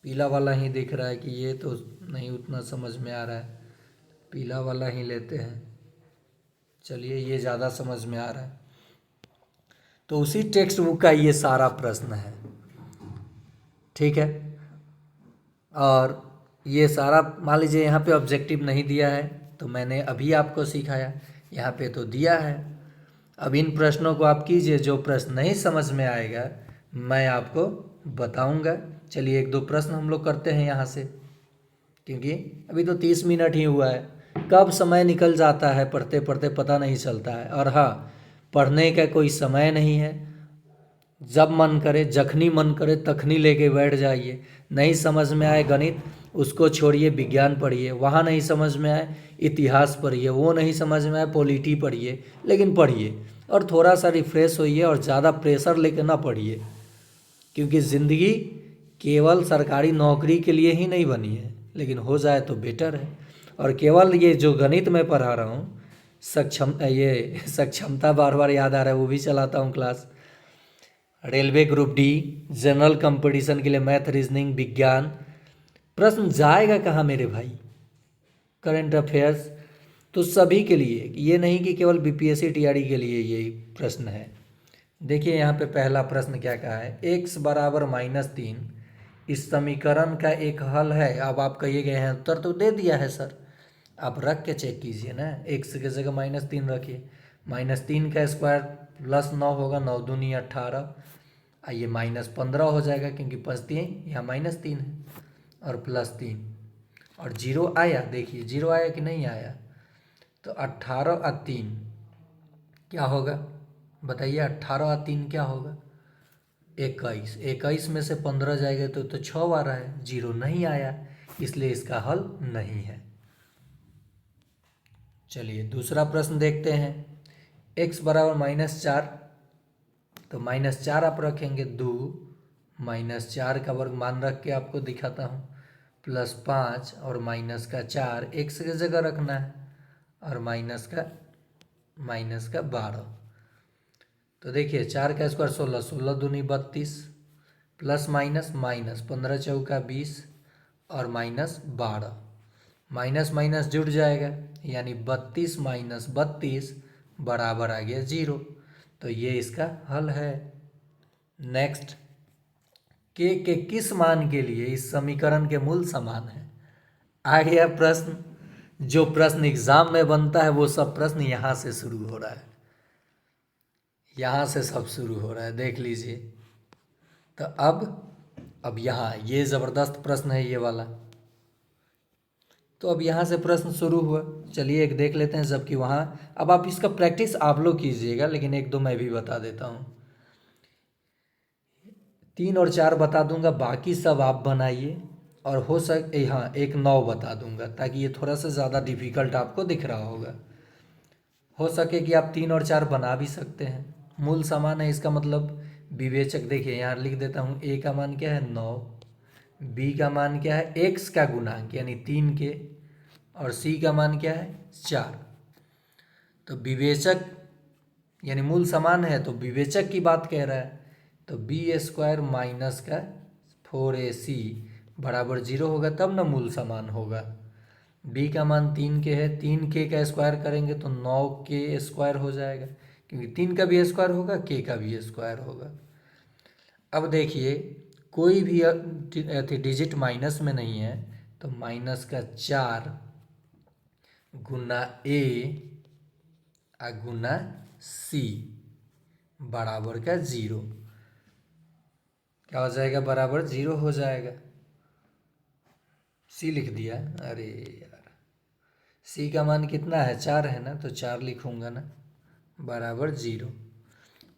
Speaker 1: पीला वाला ही दिख रहा है कि ये तो नहीं उतना समझ में आ रहा है, पीला वाला ही लेते हैं। चलिए, ये ज़्यादा समझ में आ रहा है। तो उसी टेक्स्ट बुक का ये सारा प्रश्न है, ठीक है। और ये सारा, मान लीजिए यहाँ पे ऑब्जेक्टिव नहीं दिया है, तो मैंने अभी आपको सिखाया, यहाँ पे तो दिया है। अब इन प्रश्नों को आप कीजिए, जो प्रश्न नहीं समझ में आएगा मैं आपको बताऊंगा। चलिए एक दो प्रश्न हम लोग करते हैं यहाँ से, क्योंकि अभी तो 30 मिनट ही हुआ है, कब समय निकल जाता है पढ़ते पढ़ते पता नहीं चलता है। और हाँ, पढ़ने का कोई समय नहीं है, जब मन करे जखनी मन करे तखनी लेके बैठ जाइए। नहीं समझ में आए गणित, उसको छोड़िए, विज्ञान पढ़िए। वहाँ नहीं समझ में आए इतिहास पढ़िए, वो नहीं समझ में आए पॉलिटी पढ़िए, लेकिन पढ़िए और थोड़ा सा रिफ्रेश होइए और ज़्यादा प्रेशर लेके ना पढ़िए, क्योंकि ज़िंदगी केवल सरकारी नौकरी के लिए ही नहीं बनी है, लेकिन हो जाए तो बेटर है। और केवल ये जो गणित मैं पढ़ा रहा हूँ, सक्षमता बार बार याद आ रहा है, वो भी चलाता हूँ class. Railway group D, general competition के लिए मैथ, रीजनिंग, विज्ञान, प्रश्न जाएगा कहाँ मेरे भाई, करंट अफेयर्स, तो सभी के लिए, ये नहीं कि केवल बीपीएससी टीआरई के लिए ये प्रश्न है। देखिए यहाँ पे पहला प्रश्न क्या कहा है, x बराबर -3 इस समीकरण का एक हल है। अब आप कहिए गए हैं उत्तर तो दे दिया है सर, आप रख के चेक कीजिए ना, x की जगह -3 रखिए, -3 का स्क्वायर +9 होगा, 9 दूनी 18, ये -15 हो जाएगा, क्योंकि 5 यहाँ -3 है और +3 और 0 आया। देखिए 0 आया कि नहीं आया, तो 18 और 3 क्या होगा बताइए, 18 और 3 क्या होगा, 21। 21 में से 15 जाएगा तो 6 आ रहा है, 0 नहीं आया, इसलिए इसका हल नहीं है। चलिए दूसरा प्रश्न देखते हैं, x बराबर -4, तो -4 आप रखेंगे, 2 -4 का वर्ग मान रख के आपको दिखाता हूँ, +5 और -4 x की जगह रखना है, और माइनस का 12। तो देखिए 4 का स्क्वायर 16, 16 दूनी 32, प्लस माइनस 15 चौका 20 और -12, माइनस माइनस जुड़ जाएगा, यानी 32 - 32 बराबर आ गया 0, तो ये इसका हल है। नेक्स्ट, के किस मान के लिए इस समीकरण के मूल समान है। आ गया प्रश्न, जो प्रश्न एग्जाम में बनता है वो सब प्रश्न यहाँ से शुरू हो रहा है, यहाँ से सब शुरू हो रहा है, देख लीजिए। तो अब यहाँ ये ज़बरदस्त प्रश्न है ये वाला, तो अब यहाँ से प्रश्न शुरू हुआ। चलिए एक देख लेते हैं, जबकि वहाँ अब आप इसका प्रैक्टिस आप लोग कीजिएगा, लेकिन एक दो मैं भी बता देता हूँ। 3 और 4 बता दूंगा, बाकी सब आप बनाइए, और हो सके हाँ एक 9 बता दूंगा, ताकि ये थोड़ा सा ज़्यादा डिफिकल्ट आपको दिख रहा होगा। हो सके कि आप 3 और 4 बना भी सकते हैं, मूल समान है, इसका मतलब विवेचक। देखिए यहाँ लिख देता हूँ, a का मान क्या है 9, b का मान क्या है x का गुणांक यानी 3 के, और c का मान क्या है 4। तो विवेचक यानी मूल समान है, तो विवेचक की बात कह रहा है, तो b² माइनस का 4ac बराबर 0 होगा, तब ना मूल समान होगा। b का मान 3 के है, 3k का स्क्वायर करेंगे तो 9k² हो जाएगा, क्योंकि 3 का भी स्क्वायर होगा, k का भी स्क्वायर होगा। अब देखिए कोई भी डिजिट माइनस में नहीं है, तो -4 गुना a गुना c बराबर का 0, क्या हो जाएगा, बराबर 0 हो जाएगा। c लिख दिया, अरे यार c का मान कितना है 4 है ना, तो 4 लिखूंगा ना, बराबर 0,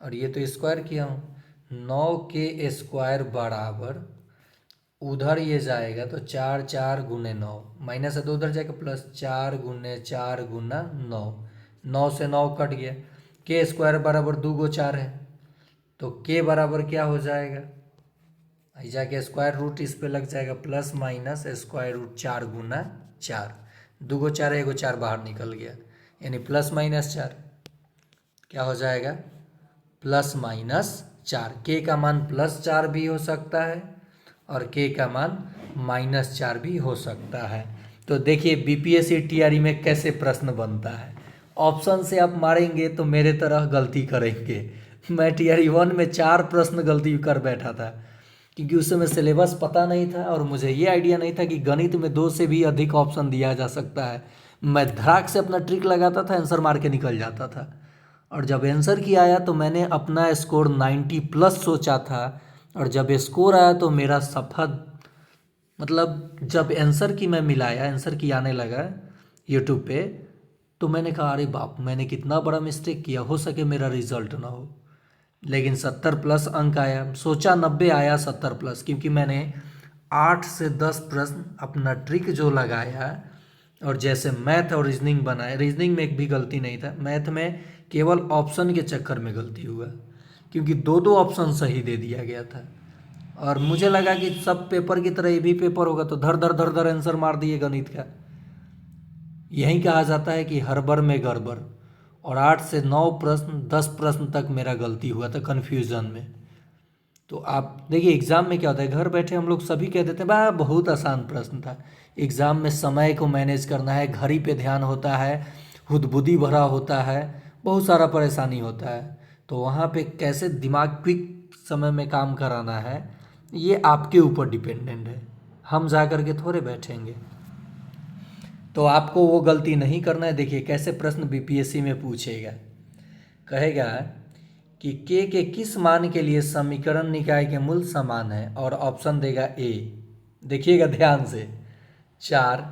Speaker 1: और ये तो स्क्वायर किया हूँ, 9k² बराबर, उधर ये जाएगा तो 4 4 गुने 9, माइनस है तो उधर जाएगा प्लस 4 गुने 4 गुना 9, 9 से 9 कट गया, k² बराबर 2 गो 4 है, तो k बराबर क्या हो जाएगा, जाके स्क्वायर रूट इस पे लग जाएगा, प्लस माइनस स्क्वायर रूट 4 गुना 4, 2 गो 4 1 गो 4 बाहर निकल गया, यानी +-4 क्या हो जाएगा, +-4। के का मान +4 भी हो सकता है और के का मान -4 भी हो सकता है। तो देखिए बीपीएससी टीआरई में कैसे प्रश्न बनता है, ऑप्शन से आप मारेंगे तो मेरे तरह गलती करेंगे। मैं टीआरई 1 में 4 प्रश्न गलती कर बैठा था, क्योंकि उस समय सिलेबस पता नहीं था और मुझे ये आइडिया नहीं था कि गणित में 2 से भी अधिक ऑप्शन दिया जा सकता है। मैं धड़ाक से अपना ट्रिक लगाता था, आंसर मार के निकल जाता था, और जब आंसर की आया तो मैंने अपना स्कोर 90 प्लस सोचा था, और जब स्कोर आया तो मेरा सफल, मतलब जब आंसर की मैं मिलाया, आंसर की आने लगा यूट्यूब पे, तो मैंने कहा अरे बाप, मैंने कितना बड़ा मिस्टेक किया, हो सके मेरा रिजल्ट ना हो। लेकिन 70 प्लस अंक आया, सोचा 90 आया, 70 प्लस, क्योंकि मैंने 8 से 10 प्रश्न अपना ट्रिक जो लगाया, और जैसे मैथ और रीजनिंग बनाया, रीजनिंग में एक भी गलती नहीं था, मैथ में केवल ऑप्शन के चक्कर में गलती हुआ, क्योंकि दो दो ऑप्शन सही दे दिया गया था। और मुझे लगा कि सब पेपर की तरह ये भी पेपर होगा, तो धर धर धर धर आंसर मार दिए गणित का। यही कहा जाता है कि हड़बड़ में गड़बड़। और 8 से 9 प्रश्न, 10 प्रश्न तक मेरा गलती हुआ था कन्फ्यूज़न में। तो आप देखिए एग्ज़ाम में क्या होता है, घर बैठे हम लोग सभी कह देते हैं बा बहुत आसान प्रश्न था। एग्ज़ाम में समय को मैनेज करना है, घड़ी पे ध्यान होता है, हुदबुदी भरा होता है, बहुत सारा परेशानी होता है। तो वहाँ पे कैसे दिमाग क्विक समय में काम कराना है, ये आपके ऊपर डिपेंडेंट है। हम जा कर के थोड़े बैठेंगे। तो आपको वो गलती नहीं करना है। देखिए कैसे प्रश्न बीपीएससी में पूछेगा, कहेगा कि के किस मान के लिए समीकरण निकाय के मूल समान है, और ऑप्शन देगा ए, देखिएगा ध्यान से, 4,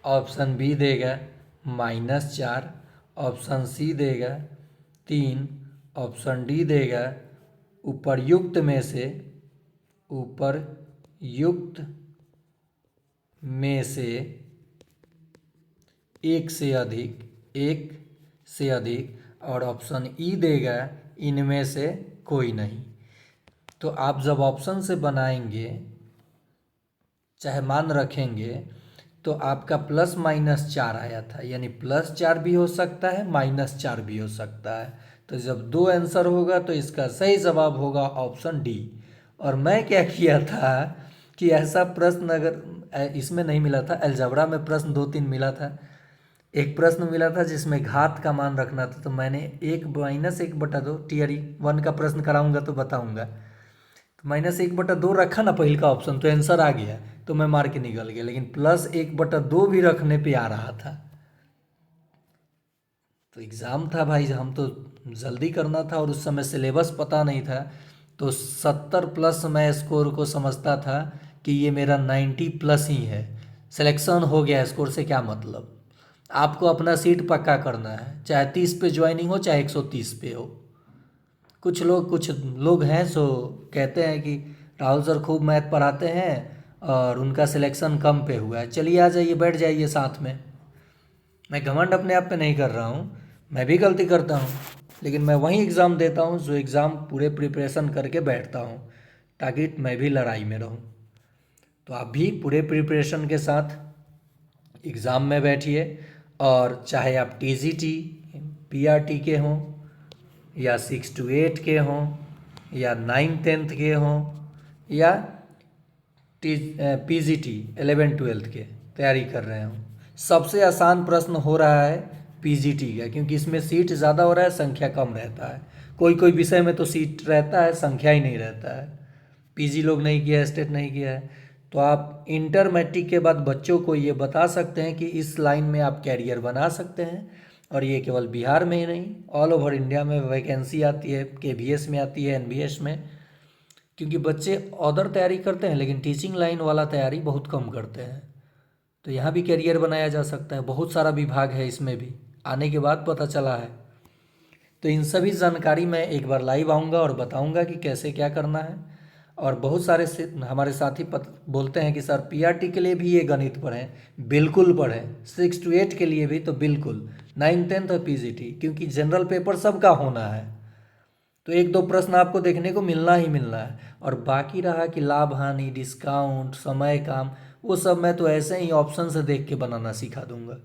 Speaker 1: ऑप्शन बी देगा -4, ऑप्शन सी देगा 3, ऑप्शन डी देगा उपर्युक्त में से एक से अधिक, और ऑप्शन ई देगा इनमें से कोई नहीं। तो आप जब ऑप्शन से बनाएंगे, चाहे मान रखेंगे, तो आपका +-4 आया था, यानी +4 भी हो सकता है, -4 भी हो सकता है। तो जब दो आंसर होगा तो इसका सही जवाब होगा ऑप्शन डी। और मैं क्या किया था कि ऐसा प्रश्न अगर इसमें नहीं मिला था, अलजेब्रा में प्रश्न 2-3 मिला था। एक प्रश्न मिला था जिसमें घात का मान रखना था, तो मैंने 1-1/2 टियरी 1 का प्रश्न कराऊंगा तो बताऊंगा, तो -1/2 रखा ना पहिल का ऑप्शन, तो आंसर आ गया, तो मैं मार के निकल गया। लेकिन +1/2 भी रखने पे आ रहा था। तो एग्ज़ाम था भाई, हम तो जल्दी करना था, और उस समय सिलेबस पता नहीं था। तो 70 प्लस मैं स्कोर को समझता था कि ये मेरा 90 प्लस ही है, सिलेक्शन हो गया। स्कोर से क्या मतलब, आपको अपना सीट पक्का करना है, चाहे 30 पे ज्वाइनिंग हो, चाहे 130 पे हो। कुछ लोग हैं सो कहते हैं कि राहुल सर खूब मैथ पढ़ाते हैं और उनका सिलेक्शन कम पे हुआ है, चलिए आ जाइए, बैठ जाइए साथ में। मैं घमंड अपने आप पे नहीं कर रहा हूँ, मैं भी गलती करता हूँ, लेकिन मैं वही एग्ज़ाम देता हूँ जो एग्ज़ाम पूरे प्रिपरेशन करके बैठता हूँ, ताकि मैं भी लड़ाई में रहूँ। तो आप भी पूरे प्रिपरेशन के साथ एग्ज़ाम में बैठिए, और चाहे आप टीजीटी, पीआरटी के हों, या 6 to 8 के हों, या 9-10 के हों, या पीजीटी 11-12 के तैयारी कर रहे हों, सबसे आसान प्रश्न हो रहा है पीजीटी का, क्योंकि इसमें सीट ज़्यादा हो रहा है, संख्या कम रहता है। कोई कोई विषय में तो सीट रहता है, संख्या ही नहीं रहता है। पीजी लोग नहीं किया है, स्टेट नहीं किया है, तो आप इंटर मैट्रिक के बाद बच्चों को ये बता सकते हैं कि इस लाइन में आप कैरियर बना सकते हैं। और ये केवल बिहार में ही नहीं, ऑल ओवर इंडिया में वैकेंसी आती है, केवीएस में आती है, एनबीएस में। क्योंकि बच्चे अदर तैयारी करते हैं, लेकिन टीचिंग लाइन वाला तैयारी बहुत कम करते हैं। तो यहाँ भी कैरियर बनाया जा सकता है, बहुत सारा विभाग है इसमें भी, आने के बाद पता चला है। तो इन सभी जानकारी मैं एक बार लाइव आऊँगा और बताऊँगा कि कैसे क्या करना है। और बहुत सारे हमारे साथी बोलते हैं कि सर पीआरटी के लिए भी ये गणित पढ़ें, बिल्कुल पढ़ें। 6 to 8 के लिए भी तो बिल्कुल, 9-10 और पीजीटी, क्योंकि जनरल पेपर सबका होना है, तो 1-2 प्रश्न आपको देखने को मिलना ही मिलना है। और बाकी रहा कि लाभ हानि, डिस्काउंट, समय काम, वो सब मैं तो ऐसे ही ऑप्शन से देख के बनाना सिखा दूंगा।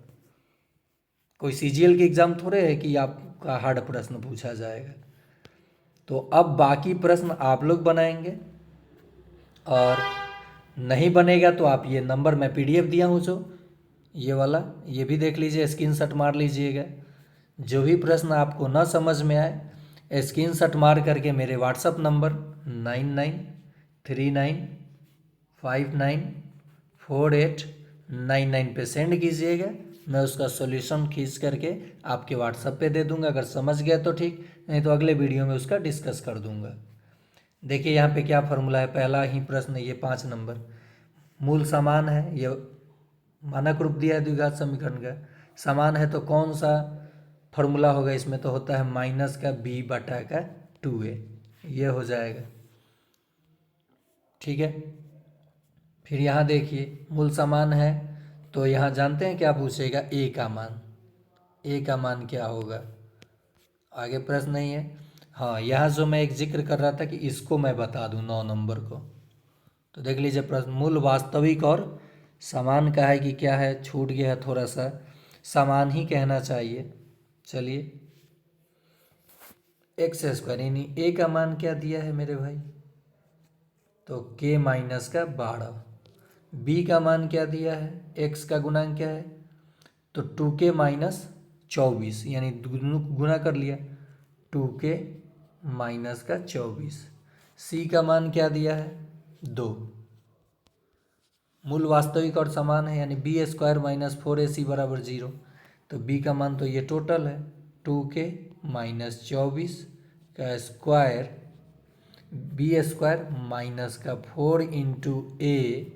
Speaker 1: कोई सीजीएल के एग्ज़ाम थोड़े है कि आपका हार्ड प्रश्न पूछा जाएगा। तो अब बाकी प्रश्न आप लोग बनाएंगे, और नहीं बनेगा तो आप ये नंबर मैं पीडीएफ दिया हूँ जो ये वाला, ये भी देख लीजिए, स्क्रीनशॉट मार लीजिएगा। जो भी प्रश्न आपको ना समझ में आए, स्क्रीनशॉट मार करके मेरे व्हाट्सअप नंबर 9939594899 पे सेंड कीजिएगा। मैं उसका सॉल्यूशन खींच करके आपके व्हाट्सएप पे दे दूंगा। अगर समझ गए तो ठीक, नहीं तो अगले वीडियो में उसका डिस्कस कर दूंगा। देखिए यहाँ पे क्या फॉर्मूला है, पहला ही प्रश्न, ये 5 नंबर। मूल समान है, ये मानक रूप दिया है द्विघात समीकरण का। समान है तो कौन सा फॉर्मूला होगा इसमें, तो होता है माइनस का b बटा का 2a, ये हो जाएगा। ठीक है, फिर यहाँ देखिए मूल समान है तो यहाँ जानते हैं क्या पूछेगा, a का मान। a का मान क्या होगा, आगे प्रश्न नहीं है। हाँ, यहाँ जो मैं एक जिक्र कर रहा था कि इसको मैं बता दूँ 9 नंबर को, तो देख लीजिए प्रश्न। मूल वास्तविक और समान का है कि क्या है, छूट गया है थोड़ा सा, समान ही कहना चाहिए। चलिए, एक्स स्क्वायर यानी a का मान क्या दिया है मेरे भाई, तो k माइनस का 12। b का मान क्या दिया है, x का गुणांक क्या है, तो 2k माइनस 24, यानी गुना कर लिया, 2k माइनस का 24। c का मान क्या दिया है, 2। मूल वास्तविक और समान है यानी बी स्क्वायर माइनस 4ac बराबर 0, तो b का मान तो ये टोटल है 2k माइनस 24 का स्क्वायर, बी स्क्वायर माइनस का 4 इंटू ए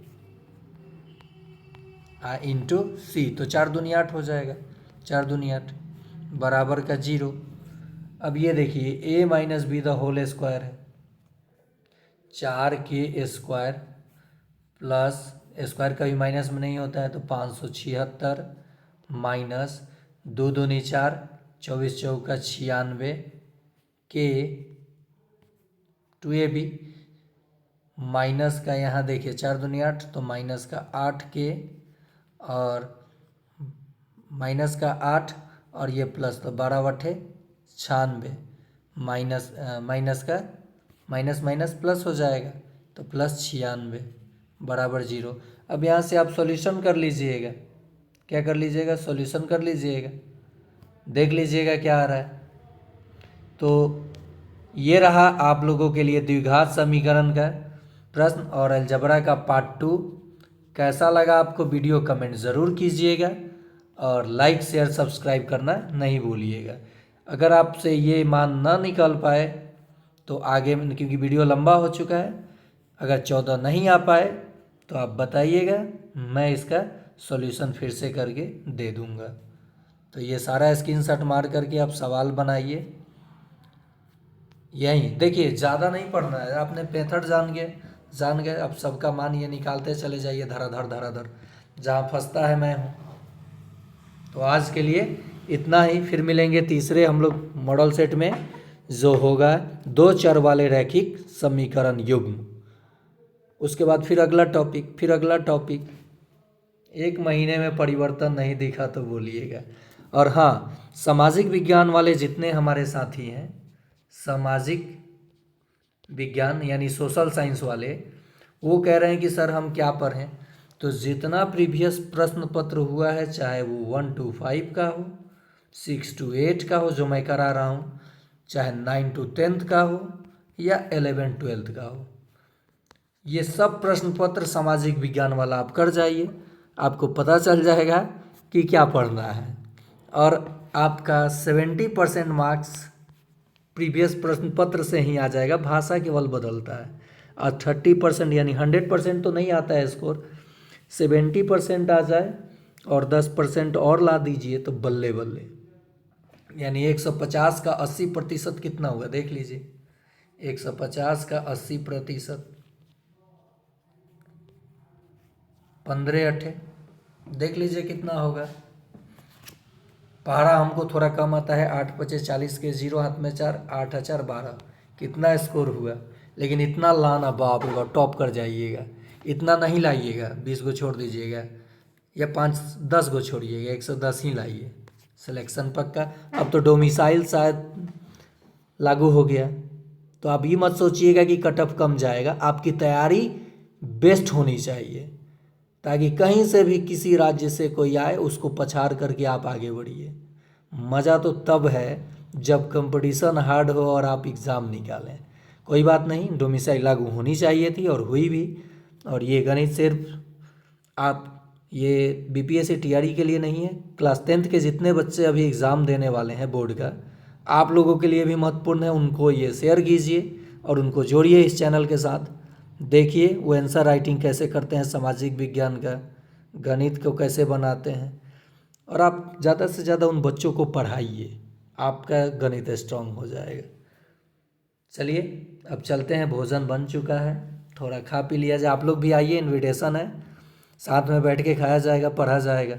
Speaker 1: इंटू सी, तो 4 दूनी 8 हो जाएगा, 4 दूनी 8 बराबर का 0। अब ये देखिए a minus B the whole square है, 4k स्क्वायर प्लस स्क्वायर कभी माइनस में नहीं होता है, तो 576 माइनस 2 दूनी 4, 24 चौका 96 के 2ab माइनस का यहाँ देखिए 4 दूनी 8, तो माइनस का 8k और माइनस का 8 और ये प्लस, तो 12 बटे 96 माइनस माइनस का माइनस माइनस प्लस हो जाएगा, तो प्लस 96 बराबर 0। अब यहाँ से आप सॉल्यूशन कर लीजिएगा, क्या कर लीजिएगा, सॉल्यूशन कर लीजिएगा, देख लीजिएगा क्या आ रहा है। तो ये रहा आप लोगों के लिए द्विघात समीकरण का प्रश्न और अलजबरा का पार्ट 2। कैसा लगा आपको वीडियो, कमेंट ज़रूर कीजिएगा और लाइक शेयर सब्सक्राइब करना नहीं भूलिएगा। अगर आपसे ये मान ना निकल पाए तो आगे, क्योंकि वीडियो लंबा हो चुका है, अगर 14 नहीं आ पाए तो आप बताइएगा, मैं इसका सॉल्यूशन फिर से करके दे दूंगा। तो ये सारा स्क्रीनशॉट मार करके आप सवाल बनाइए। यही देखिए, ज़्यादा नहीं पढ़ना है, आपने मेथड जान गए, अब सबका मान ये निकालते चले जाइए धराधर, जहाँ फंसता है मैं हूँ। तो आज के लिए इतना ही, फिर मिलेंगे तीसरे हम लोग मॉडल सेट में, जो होगा 2 चर वाले रैखिक समीकरण युग्म। उसके बाद फिर अगला टॉपिक। 1 महीने में परिवर्तन नहीं दिखा तो बोलिएगा। और हाँ, सामाजिक विज्ञान वाले जितने हमारे साथी हैं, सामाजिक विज्ञान यानी सोशल साइंस वाले, वो कह रहे हैं कि सर हम क्या पढ़ें, तो जितना प्रीवियस प्रश्न पत्र हुआ है, चाहे वो 1 to 5 का हो, 6 to 8 का हो जो मैं करा रहा हूँ, चाहे 9 to 10th का हो या 11 12th का हो, ये सब प्रश्न पत्र सामाजिक विज्ञान वाला आप कर जाइए, आपको पता चल जाएगा कि क्या पढ़ना है। और आपका 70% मार्क्स प्रीवियस प्रश्न पत्र से ही आ जाएगा, भाषा केवल बदलता है। और 30% यानी 100% तो नहीं आता है स्कोर, 70% आ जाए और 10% और ला दीजिए तो बल्ले बल्ले, यानी 150 का 80% कितना हुआ देख लीजिए। 150 का 80%, 15 8 देख लीजिए कितना होगा। पहाड़ा हमको थोड़ा कम आता है, 8 5 40 के 0 हाथ में 4, 8 4 12, कितना स्कोर हुआ। लेकिन इतना लाना, बाप रे बाप, टॉप कर जाइएगा। इतना नहीं लाइएगा, 20 को छोड़ दीजिएगा या 5 10 को छोड़िएगा, 110 ही लाइए, सिलेक्शन पक्का। अब तो डोमिसाइल शायद लागू हो गया, तो आप ये मत सोचिएगा कि कट ऑफ कम जाएगा, आपकी तैयारी बेस्ट होनी चाहिए, ताकि कहीं से भी किसी राज्य से कोई आए उसको पछाड़ करके आप आगे बढ़िए। मज़ा तो तब है जब कंपटीशन हार्ड हो और आप एग्ज़ाम निकालें। कोई बात नहीं, डोमिसाइल लागू होनी चाहिए थी और हुई भी। और ये गणित सिर्फ आप ये बीपीएससी टीआरई के लिए नहीं है, क्लास 10th के जितने बच्चे अभी एग्ज़ाम देने वाले हैं बोर्ड का, आप लोगों के लिए भी महत्वपूर्ण है। उनको ये शेयर कीजिए और उनको जोड़िए इस चैनल के साथ। देखिए वो आंसर राइटिंग कैसे करते हैं, सामाजिक विज्ञान का, गणित को कैसे बनाते हैं, और आप ज़्यादा से ज़्यादा उन बच्चों को पढ़ाइए, आपका गणित स्ट्रांग हो जाएगा। चलिए अब चलते हैं, भोजन बन चुका है, थोड़ा खा पी लिया जाए। आप लोग भी आइए, इनविटेशन है, साथ में बैठ के खाया जाएगा, पढ़ा जाएगा।